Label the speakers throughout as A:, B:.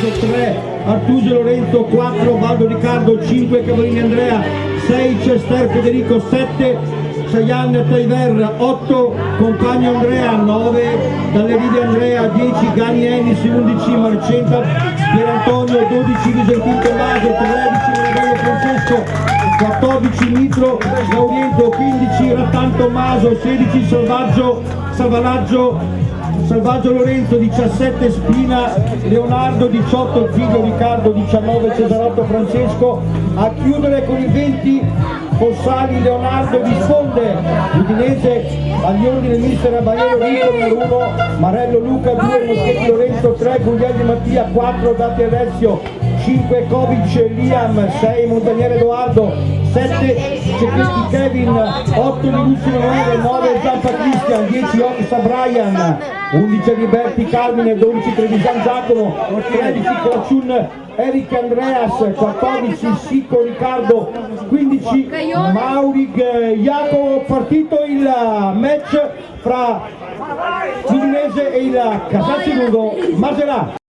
A: Tommaso 3, Artuse Lorenzo 4, Baldo Riccardo 5, Cavallini Andrea 6, Cester Federico 7, Cheyenne Taiver 8, Compagno Andrea 9, Dalleride Andrea 10, Gani Ennis 11, Marcenta Pierantonio 12, Visentin Tommaso 13, Maravello Francesco 14, Nitro Lauriento 15, Rattan Tommaso 16, Salvaggio Lorenzo 17, Spina Leonardo 18, Figlio Riccardo 19, Cesarotto Francesco. A chiudere con i 20 Fossali Leonardo Visconde, Udinese agli ordini mister Abaiero Rico numero 1, Marello Luca 2, Moschetti Lorenzo 3, Guglielmi Mattia 4, Dati Alessio 5, Kovic Liam 6, Montaniere Edoardo 7, Cecchetti Kevin 8, Lilussi Emanuele 9, Zampa Cristian 10, Oxa Brian 11, Liberti Carmine 12, Trevisan Giacomo 13, Cracciun Eric Andreas 14, Sicco Riccardo 15, Maurig Jacopo. Partito il match fra l'Udinese e il Casalserugo Maserà.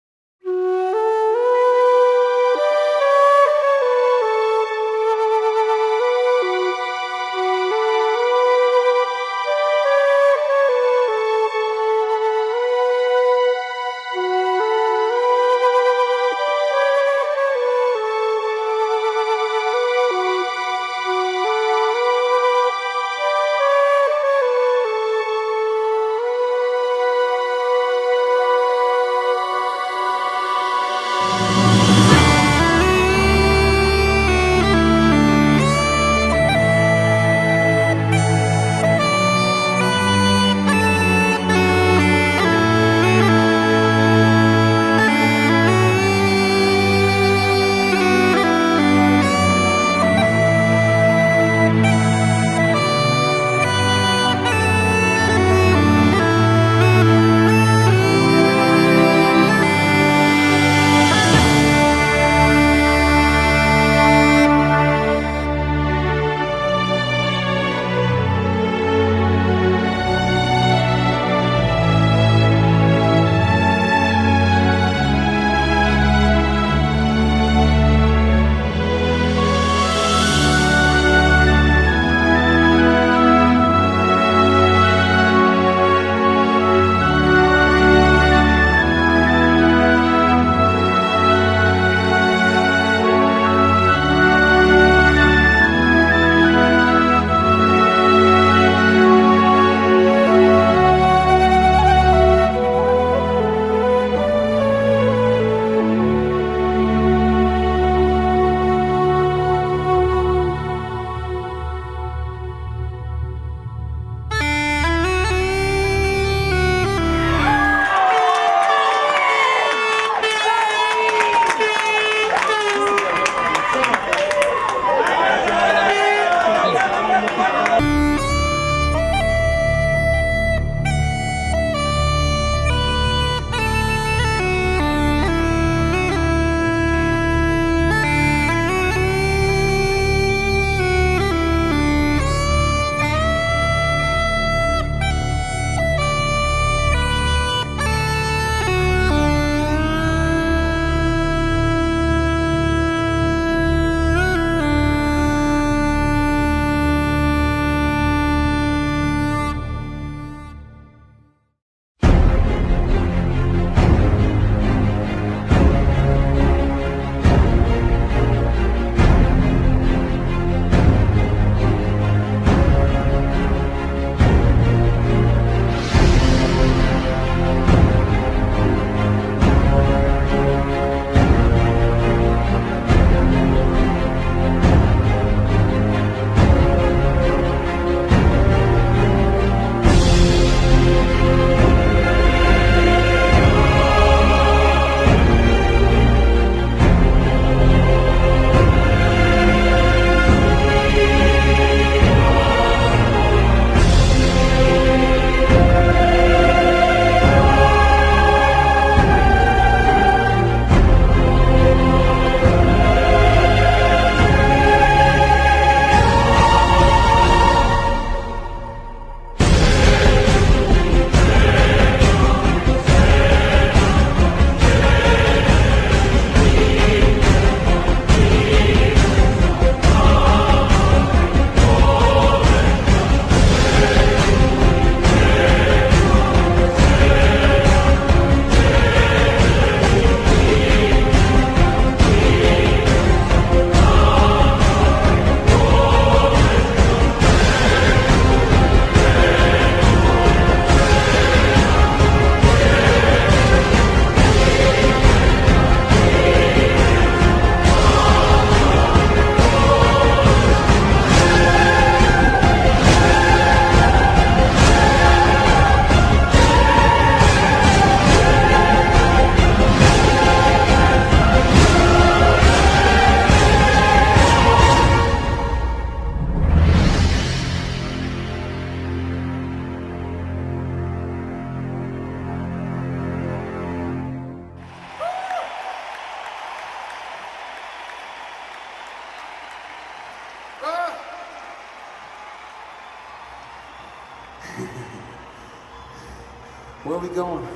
B: Where are we going?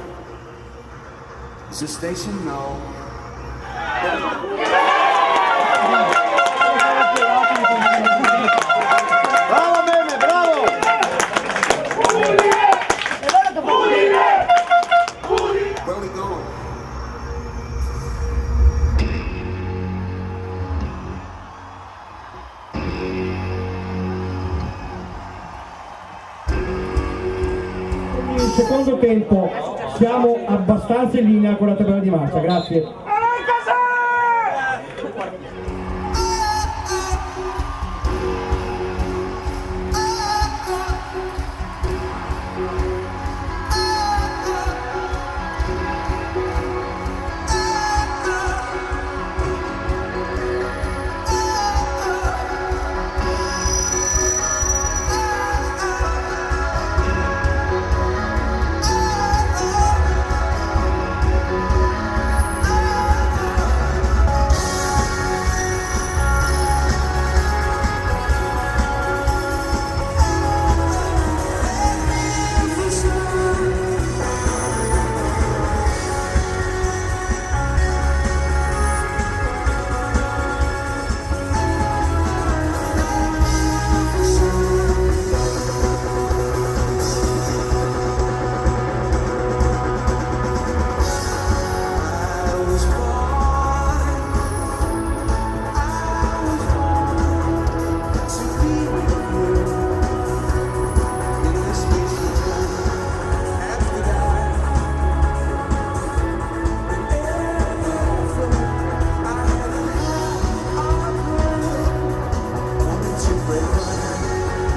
B: Is this station? No.
A: Bravo Meme, bravo!
B: Where are we going?
A: Il secondo tempo siamo abbastanza in linea con la tabella di marcia, grazie.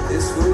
B: This will